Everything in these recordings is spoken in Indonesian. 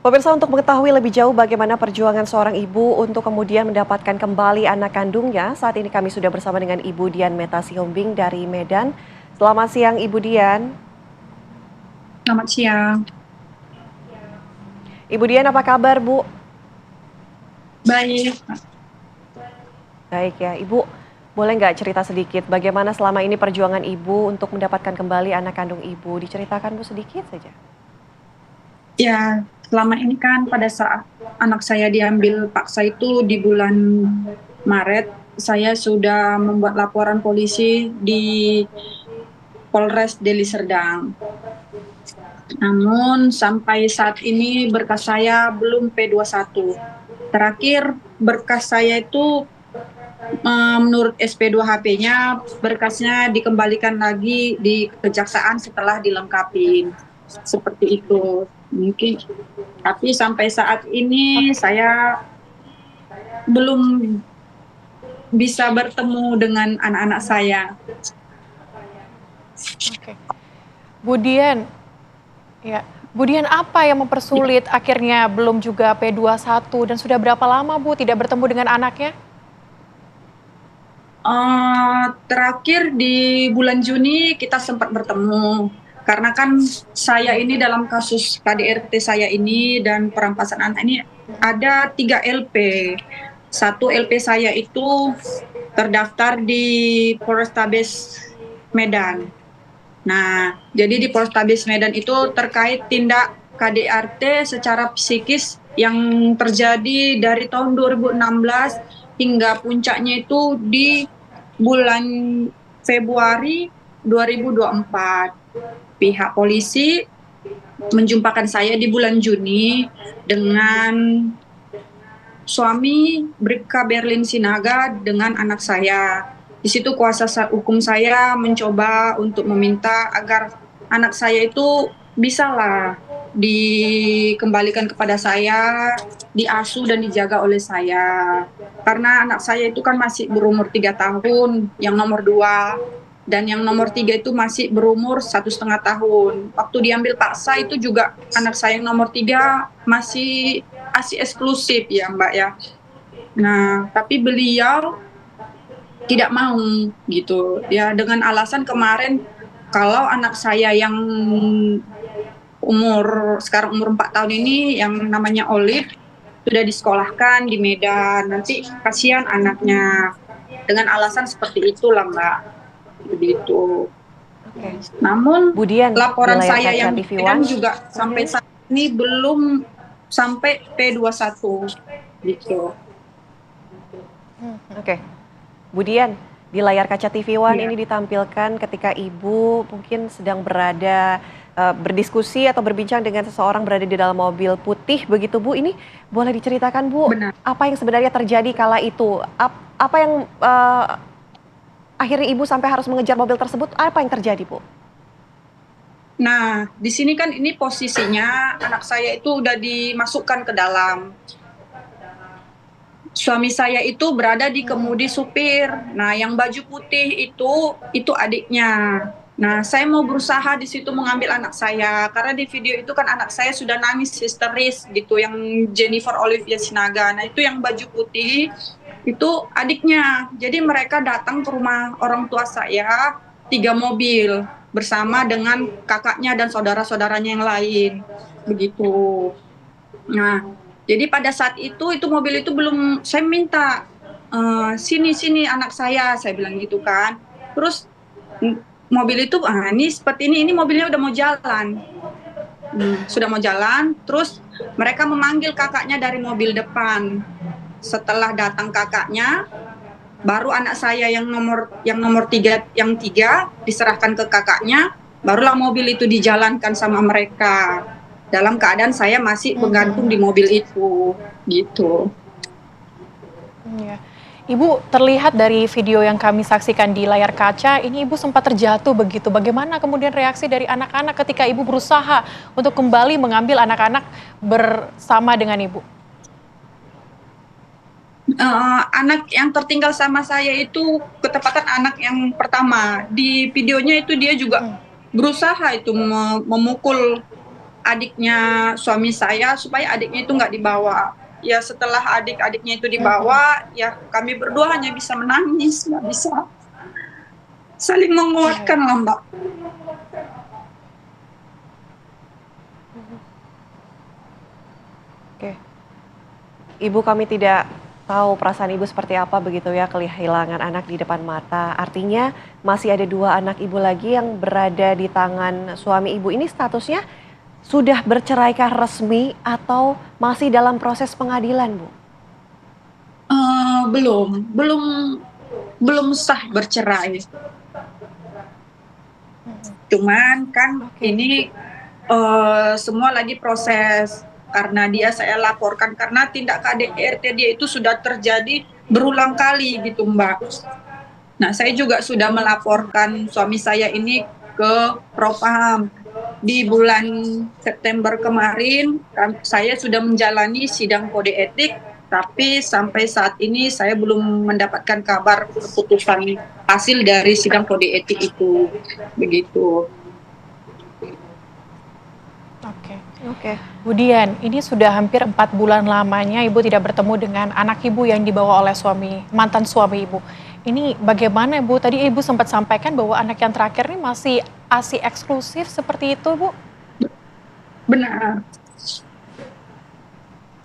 Pemirsa, untuk mengetahui lebih jauh bagaimana perjuangan seorang ibu untuk kemudian mendapatkan kembali anak kandungnya, saat ini kami sudah bersama dengan Ibu Dian Meta Sihombing dari Medan. Selamat siang Ibu Dian. Selamat siang. Ibu Dian, apa kabar Bu? Baik. Baik ya, Ibu boleh nggak cerita sedikit bagaimana selama ini perjuangan Ibu untuk mendapatkan kembali anak kandung Ibu? Diceritakan Bu sedikit saja. Ya, selama ini kan pada saat anak saya diambil paksa itu di bulan Maret, saya sudah membuat laporan polisi di Polres Deli Serdang. Namun sampai saat ini berkas saya belum P21. Terakhir berkas saya itu menurut SP2HP-nya berkasnya dikembalikan lagi di kejaksaan setelah dilengkapi. Seperti itu. Mungkin tapi sampai saat ini Oke, saya belum bisa bertemu dengan anak-anak saya. Oke. Bu Dian, ya. Bu Dian, apa yang mempersulit akhirnya belum juga P21 dan sudah berapa lama Bu tidak bertemu dengan anaknya? Terakhir di bulan Juni kita sempat bertemu karena kan saya ini dalam kasus KDRT saya ini dan perampasan anak ini ada 3 LP. Satu LP saya itu terdaftar di Polrestabes Medan. Nah, jadi di Polrestabes Medan itu terkait tindak KDRT secara psikis yang terjadi dari tahun 2016 hingga puncaknya itu di bulan Februari 2024. Pihak polisi menjumpakan saya di bulan Juni dengan suami Bribka Berlin Sinaga dengan anak saya. Di situ kuasa hukum saya mencoba untuk meminta agar anak saya itu bisalah dikembalikan kepada saya, diasuh dan dijaga oleh saya. Karena anak saya itu kan masih berumur 3 tahun, yang nomor 2, dan yang nomor 3 itu masih berumur 1,5 tahun. Waktu diambil paksa itu juga anak saya yang nomor 3 masih ASI eksklusif ya Mbak ya. Nah, tapi beliau tidak mau gitu ya dengan alasan kemarin kalau anak saya yang sekarang umur 4 tahun ini yang namanya Olive sudah disekolahkan di Medan, nanti kasihan anaknya. Dengan alasan seperti itulah Mbak. Begitu. oke. Namun Bu Dian, di laporan layar saya kaca yang di TV Medan One. juga sampai saat ini belum sampai P21 gitu. Oke. Bu Dian, di layar kaca TV One Ya. ini ditampilkan ketika Ibu mungkin sedang berada berdiskusi atau berbincang dengan seseorang berada di dalam mobil putih begitu Bu. Ini boleh diceritakan Bu, Benar. apa yang sebenarnya terjadi kala itu? Apa yang akhirnya Ibu sampai harus mengejar mobil tersebut? Apa yang terjadi Bu? Nah, di sini kan ini posisinya anak saya itu udah dimasukkan ke dalam. Suami saya itu berada di kemudi supir. Nah, yang baju putih itu adiknya. Nah, saya mau berusaha di situ mengambil anak saya karena di video itu kan anak saya sudah nangis histeris gitu yang Jennifer Olivia Sinaga. Nah, itu yang baju putih itu adiknya. Jadi mereka datang ke rumah orang tua saya 3 mobil bersama dengan kakaknya dan saudara-saudaranya yang lain. Begitu. Nah, jadi pada saat itu mobil itu belum saya minta, "Sini anak saya bilang gitu kan. Terus mobil itu, ini seperti ini mobilnya udah mau jalan. Sudah mau jalan, terus mereka memanggil kakaknya dari mobil depan. Setelah datang kakaknya, baru anak saya yang nomor 3 diserahkan ke kakaknya, barulah mobil itu dijalankan sama mereka. Dalam keadaan saya masih bergantung di mobil itu, gitu. Ya. Ibu, terlihat dari video yang kami saksikan di layar kaca, ini Ibu sempat terjatuh begitu. Bagaimana kemudian reaksi dari anak-anak ketika Ibu berusaha untuk kembali mengambil anak-anak bersama dengan Ibu? Anak yang tertinggal sama saya itu ketepatan anak yang pertama. Di videonya itu dia juga berusaha itu memukul adiknya suami saya supaya adiknya itu nggak dibawa. Ya setelah adik-adiknya itu dibawa, ya kami berdua hanya bisa menangis, nggak bisa saling menguatkan lah Mbak. Oke. Ibu, kami tidak tahu perasaan ibu seperti apa begitu ya, kehilangan anak di depan mata. Artinya masih ada 2 anak ibu lagi yang berada di tangan suami ibu. Ini statusnya sudah berceraikah resmi atau masih dalam proses pengadilan, Bu? Belum, belum sah bercerai. Cuman kan Oke. ini semua lagi proses, karena dia saya laporkan karena tindak KDRT dia itu sudah terjadi berulang kali gitu Mbak. Nah saya juga sudah melaporkan suami saya ini ke Propam. Di bulan September kemarin saya sudah menjalani sidang kode etik, tapi sampai saat ini saya belum mendapatkan kabar keputusan hasil dari sidang kode etik itu, begitu. Oke. Oke. Kemudian ini sudah hampir 4 bulan lamanya Ibu tidak bertemu dengan anak Ibu yang dibawa oleh mantan suami Ibu. Ini bagaimana Bu? Tadi Ibu sempat sampaikan bahwa anak yang terakhir ini masih ASI eksklusif seperti itu Bu? Benar.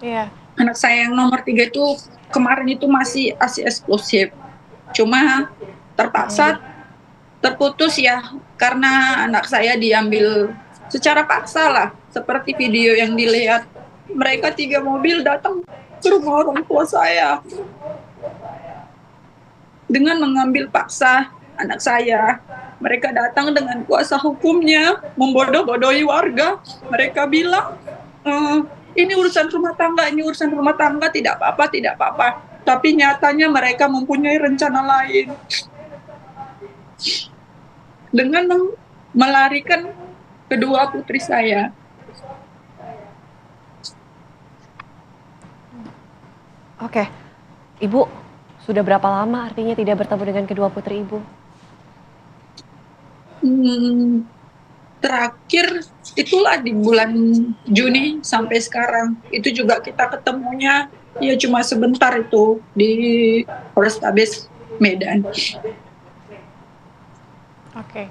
Iya. Anak saya yang nomor 3 itu kemarin itu masih ASI eksklusif. Cuma terpaksa terputus ya, karena anak saya diambil secara paksa lah. Seperti video yang dilihat. Mereka 3 mobil datang ke rumah orang tua saya dengan mengambil paksa anak saya. Mereka datang dengan kuasa hukumnya, membodoh-bodohi warga. Mereka bilang, ini urusan rumah tangga, tidak apa-apa, tidak apa-apa. Tapi nyatanya mereka mempunyai rencana lain. Dengan melarikan kedua putri saya. Oke. Ibu, sudah berapa lama artinya tidak bertemu dengan kedua putri Ibu? Terakhir itulah di bulan Juni sampai sekarang. Itu juga kita ketemunya ya cuma sebentar itu di Polrestabes Medan. Oke.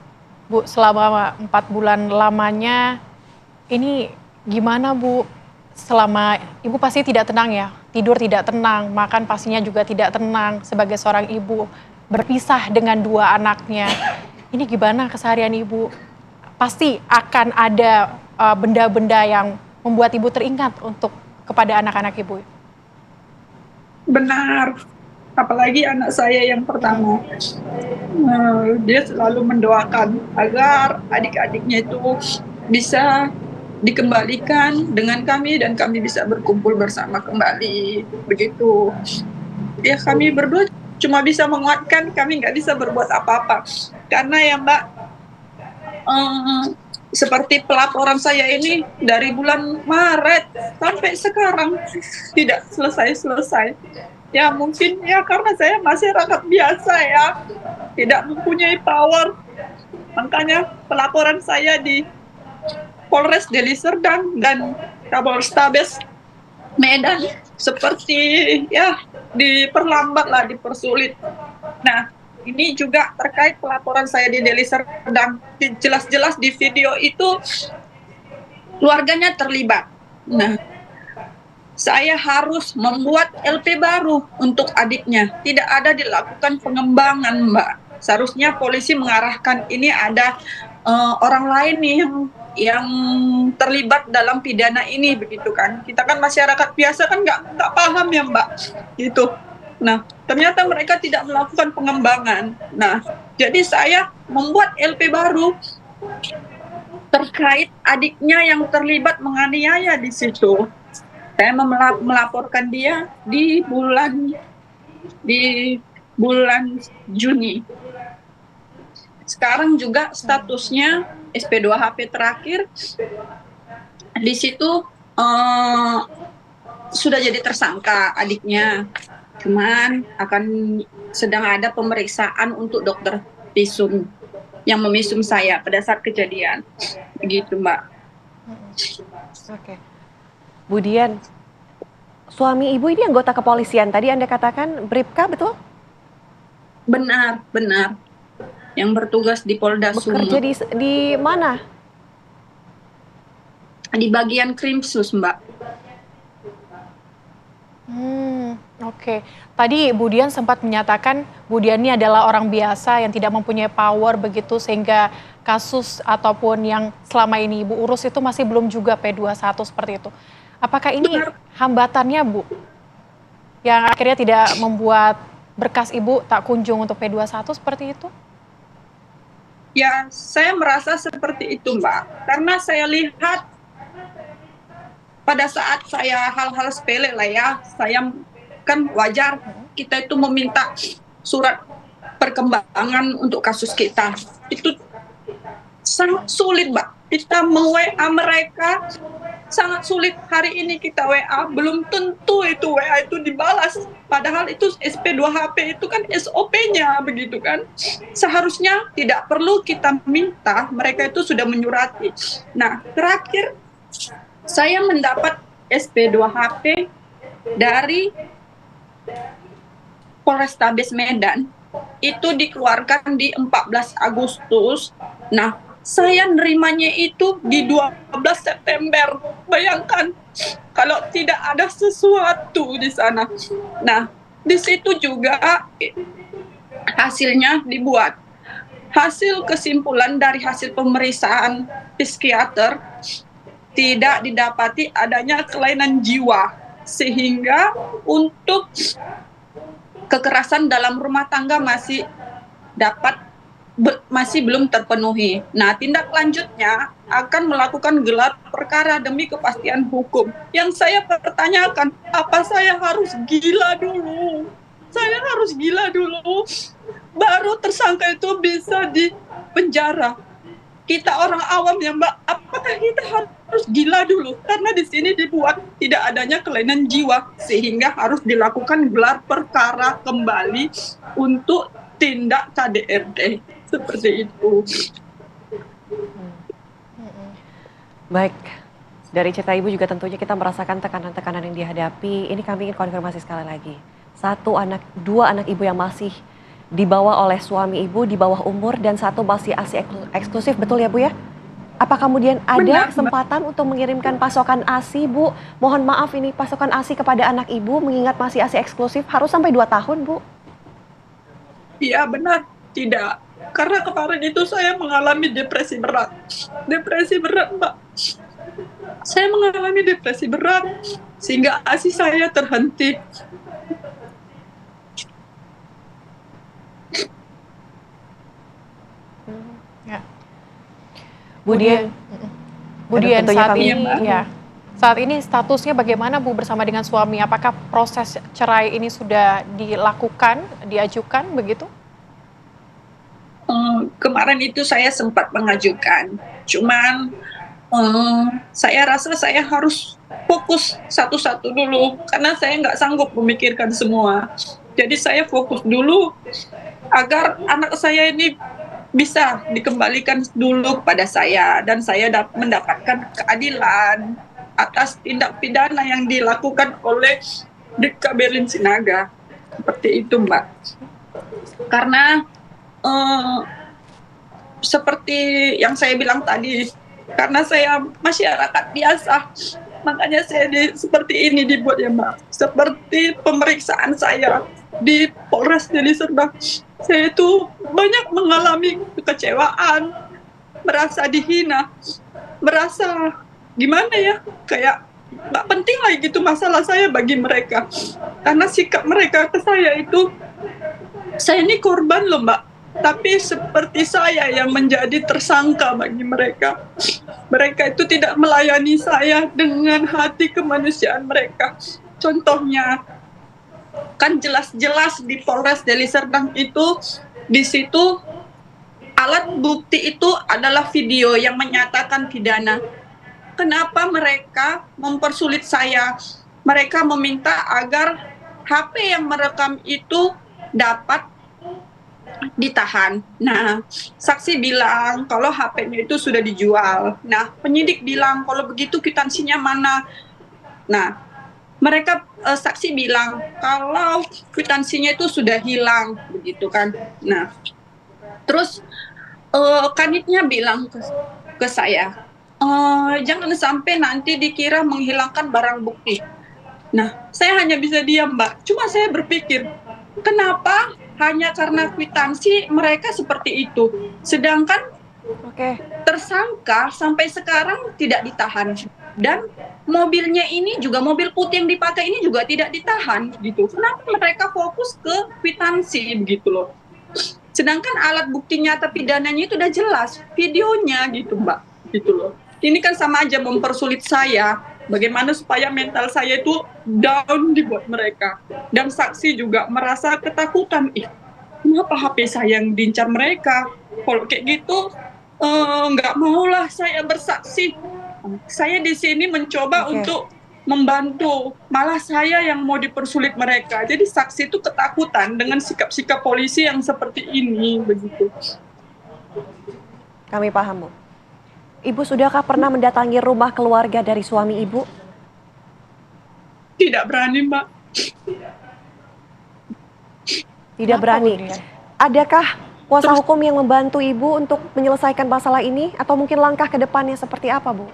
Bu, selama 4 bulan lamanya ini gimana Bu? Selama Ibu pasti tidak tenang ya, tidur tidak tenang, makan pastinya juga tidak tenang sebagai seorang ibu, berpisah dengan 2 anaknya. Ini gimana keseharian Ibu? Pasti akan ada benda-benda yang membuat Ibu teringat kepada anak-anak Ibu. Benar, apalagi anak saya yang pertama. Dia selalu mendoakan agar adik-adiknya itu bisa dikembalikan dengan kami dan kami bisa berkumpul bersama kembali, begitu. Ya kami berdua cuma bisa menguatkan, kami nggak bisa berbuat apa-apa. Karena ya Mbak, seperti pelaporan saya ini dari bulan Maret sampai sekarang tidak selesai-selesai. Ya mungkin ya karena saya masih rakyat biasa ya, tidak mempunyai power. Makanya pelaporan saya di Polres Deli Serdang dan Kapolrestabes Medan seperti ya diperlambat lah, dipersulit. Nah, ini juga terkait pelaporan saya di Deli Serdang. Jelas-jelas di video itu keluarganya terlibat. Nah, saya harus membuat LP baru untuk adiknya. Tidak ada dilakukan pengembangan, Mbak. Seharusnya polisi mengarahkan ini ada orang lain nih yang terlibat dalam pidana ini, begitu kan. Kita kan masyarakat biasa kan nggak paham ya Mbak, gitu. Nah, ternyata mereka tidak melakukan pengembangan. Nah, jadi saya membuat LP baru terkait adiknya yang terlibat menganiaya di situ. Saya melaporkan dia di bulan Juni. Sekarang juga statusnya SP2HP terakhir di situ sudah jadi tersangka adiknya, cuman sedang ada pemeriksaan untuk dokter visum yang memisum saya pada saat kejadian, begitu Mbak. Oke. Bu Dian, suami ibu ini anggota kepolisian. Tadi Anda katakan Bribka, betul? Benar, benar. Yang bertugas di Polda Bekerja Sumut. di mana? Di bagian Krimsus, Mbak. Oke. Tadi Bu Dian sempat menyatakan Bu Dian ini adalah orang biasa yang tidak mempunyai power begitu sehingga kasus ataupun yang selama ini Ibu urus itu masih belum juga P21 seperti itu. Apakah ini Benar. hambatannya, Bu? Yang akhirnya tidak membuat berkas Ibu tak kunjung untuk P21 seperti itu? Ya, saya merasa seperti itu, Mbak. Karena saya lihat pada saat saya hal-hal sepele lah ya, saya kan wajar kita itu meminta surat perkembangan untuk kasus kita. Itu sangat sulit, Mbak. Kita meng-WA mereka sangat sulit. Hari ini kita WA, belum tentu itu WA itu dibalas. Padahal itu SP2HP itu kan SOP-nya begitu kan. Seharusnya tidak perlu kita minta, mereka itu sudah menyurati. Nah, terakhir saya mendapat SP2HP dari Polrestabes Medan. Itu dikeluarkan di 14 Agustus. Nah, saya nerimanya itu di 12 September. Bayangkan kalau tidak ada sesuatu di sana. Nah, di situ juga hasilnya dibuat. Hasil kesimpulan dari hasil pemeriksaan psikiater tidak didapati adanya kelainan jiwa, sehingga untuk kekerasan dalam rumah tangga masih belum terpenuhi. Nah, tindak lanjutnya akan melakukan gelar perkara demi kepastian hukum. Yang saya pertanyakan, apa saya harus gila dulu? Saya harus gila dulu, baru tersangka itu bisa dipenjara. Kita orang awam ya, Mbak, apakah kita harus gila dulu? Karena di sini dibuat tidak adanya kelainan jiwa, sehingga harus dilakukan gelar perkara kembali untuk tindak KDRT. Seperti itu. Baik, dari cerita Ibu juga tentunya kita merasakan tekanan-tekanan yang dihadapi. Ini kami ingin konfirmasi sekali lagi. Dua anak Ibu yang masih dibawa oleh suami Ibu di bawah umur dan satu masih ASI eksklusif, betul ya Bu ya? Apa kemudian ada Benar, kesempatan untuk mengirimkan pasokan ASI, Bu? Mohon maaf, ini pasokan ASI kepada anak Ibu mengingat masih ASI eksklusif harus sampai 2 tahun, Bu? Iya, benar. Tidak. Karena kemarin itu saya mengalami depresi berat. Depresi berat, Mbak. Saya mengalami depresi berat sehingga ASI saya terhenti. Ya. Bu Dian, Bu Dian, tentunya saat kami- ini Iya, Mbak. ya. Saat ini statusnya bagaimana Bu bersama dengan suami? Apakah proses cerai ini sudah dilakukan, diajukan begitu? Kemarin itu saya sempat mengajukan, cuman saya rasa saya harus fokus satu-satu dulu, karena saya nggak sanggup memikirkan semua. Jadi saya fokus dulu agar anak saya ini bisa dikembalikan dulu kepada saya, dan saya mendapatkan keadilan atas tindak pidana yang dilakukan oleh Bribka Berlin Sinaga. Seperti itu, Mbak. Karena seperti yang saya bilang tadi, karena saya masyarakat biasa, makanya saya seperti ini dibuat ya, Mbak. Seperti pemeriksaan saya di Polres Deli Serdang, saya itu banyak mengalami kekecewaan, merasa dihina, merasa gimana ya, kayak nggak penting lagi gitu masalah saya bagi mereka, karena sikap mereka ke saya itu, saya ini korban loh, Mbak, tapi seperti saya yang menjadi tersangka bagi mereka. Mereka itu tidak melayani saya dengan hati kemanusiaan mereka. Contohnya, kan jelas-jelas di Polres Deli Serdang itu, di situ alat bukti itu adalah video yang menyatakan pidana. Kenapa mereka mempersulit saya? Mereka meminta agar HP yang merekam itu dapat ditahan. Nah, saksi bilang kalau HP-nya itu sudah dijual. Nah, penyidik bilang kalau begitu kwitansinya mana? Nah, mereka saksi bilang kalau kwitansinya itu sudah hilang, begitu kan. Nah, terus kanitnya bilang ke saya, jangan sampai nanti dikira menghilangkan barang bukti. Nah, saya hanya bisa diam, Mbak. Cuma saya berpikir, kenapa hanya karena kwitansi mereka seperti itu, sedangkan Oke, tersangka sampai sekarang tidak ditahan, dan mobilnya ini juga, mobil putih yang dipakai ini juga tidak ditahan gitu. Kenapa mereka fokus ke kwitansi begitu loh? Sedangkan alat bukti nyata pidananya itu udah jelas, videonya gitu Mbak, gitu loh. Ini kan sama aja mempersulit saya, bagaimana supaya mental saya itu down dibuat mereka. Dan saksi juga merasa ketakutan, kenapa HP saya yang diincar mereka? Kalau kayak gitu, nggak maulah saya bersaksi. Saya di sini mencoba Oke. untuk membantu, malah saya yang mau dipersulit mereka. Jadi saksi itu ketakutan dengan sikap-sikap polisi yang seperti ini, begitu. Kami paham, Bu. Ibu sudahkah pernah mendatangi rumah keluarga dari suami Ibu? Tidak berani, Mbak. Tidak Kenapa, berani. Bu Dian? Adakah kuasa Terus hukum yang membantu Ibu untuk menyelesaikan masalah ini? Atau mungkin langkah ke depannya seperti apa, Bu?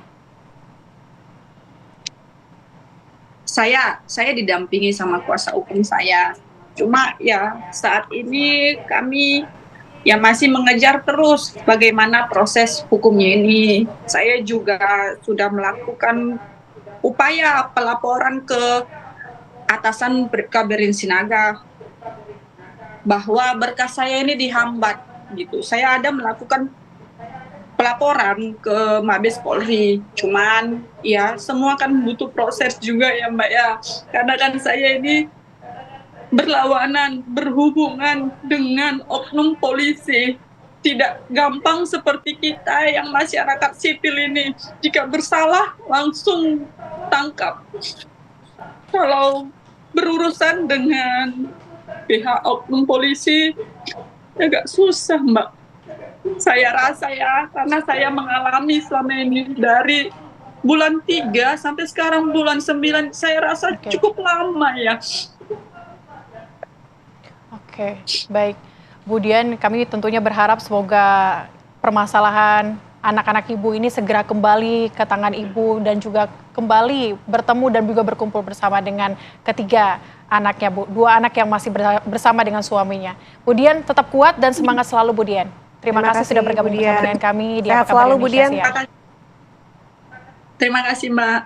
saya didampingi sama kuasa hukum saya. Cuma ya saat ini kami ya masih mengejar terus bagaimana proses hukumnya ini. Saya juga sudah melakukan upaya pelaporan ke atasan Kabirin Sinaga bahwa berkas saya ini dihambat gitu. Saya ada melakukan pelaporan ke Mabes Polri. Cuman ya semua kan butuh proses juga ya Mbak ya. Karena kan saya ini berlawanan, berhubungan dengan oknum polisi. Tidak gampang seperti kita yang masyarakat sipil ini. Jika bersalah langsung tangkap. Kalau berurusan dengan pihak oknum polisi agak susah Mbak. Saya rasa ya, karena saya mengalami selama ini dari bulan 3 sampai sekarang bulan 9, saya rasa Oke. cukup lama ya. Oke, baik. Bu Dian, kami tentunya berharap semoga permasalahan anak-anak Ibu ini segera kembali ke tangan Ibu dan juga kembali bertemu dan juga berkumpul bersama dengan ketiga anaknya, Bu. Dua anak yang masih bersama dengan suaminya. Bu Dian tetap kuat dan semangat selalu, Bu Dian. Terima kasih sudah bergabung Bu bersama Dian. dengan kami di Sehat Apa Kabar selalu, Bu Indonesia Dian. Siang. Terima kasih Mbak.